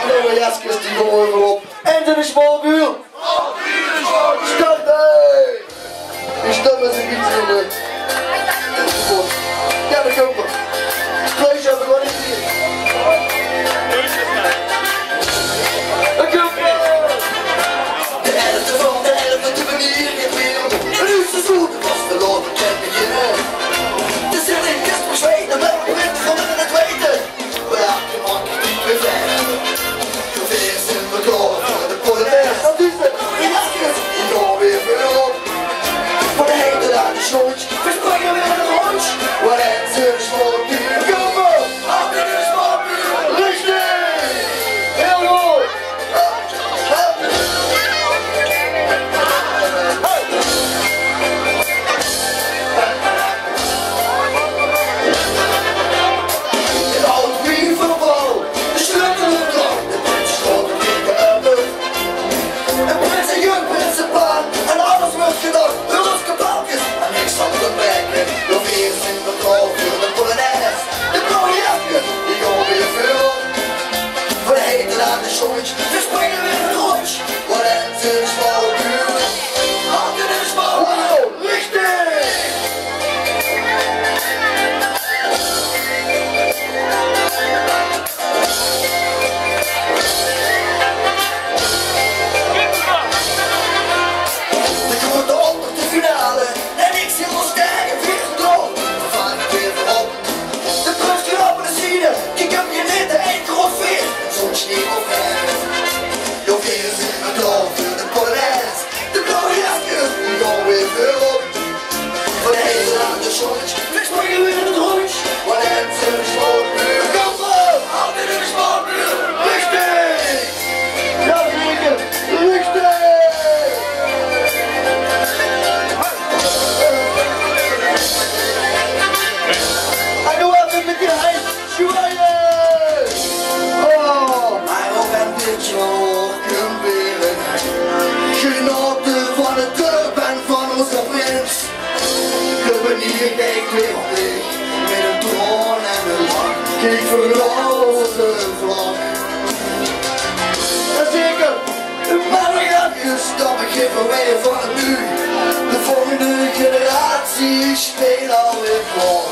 Nou, Jaskes, die gewoon even op. En de smalbuur. Start, hé! Die start met zijn fiets in de... Ja, dat komt er. Kleusje hebben we gewoon niet hier. Dat komt er! De helft van de helft doen we niet hier meer. En nu is het goed, was de loop, ik ken beginnen. De zilling is verzweten, maar we weten van in het weten. Maar ja, je mag niet meer verder. Geveers in de kloor voor de polonaise. Dat is het, de jaskes, die gaan weer veel op. Voor de hete aan de shorts, we springen weer in de lunch. Waar het z'n smalbuur komen. Achter de smalbuur, richtig! Heel goed! Het oude bier van de bal, de sleutel in de klant, de prins schoot de dikke lucht. En prins en junk, prins en paan, en alles wordt gedacht, de roskapalkjes, en niks van de bekken. De veers in de klauw voor de polonaise, de blauwe jaskes, die gaan weer veel op. Voor de hete aan de shorts, we springen weer in de lunch. Waar het z'n smalbuur, achter de smalbuur, richtig! De grote onder de finale, en ik zit al sterk en weer gedroogd. We gaan weer voorop. De prins grappen de zieden, ik heb je net de één groot vis. Soms niet op hem. Jouw vingers in mijn klauw voor de polonaise. De blauwe jaskes, die gaan weer veel op. Voor de hele aan de shorts, we springen weer in het rondje. Waar het z'n smalbuur komen. Achter de smalbuur, richtig! Ja, zeker, richtig! En nu even met die ijs, zwaaien! Oh! Maar op een beetje hoogkunberen. Genoten van het dorp en van onze prins. De benieuwd keek weer op dich. Met een troon en een lach. Keek verlozen vlag. Jazeker! Maar we gaan stap ik even weer van het nu. De volgende generatie speelt alweer voor.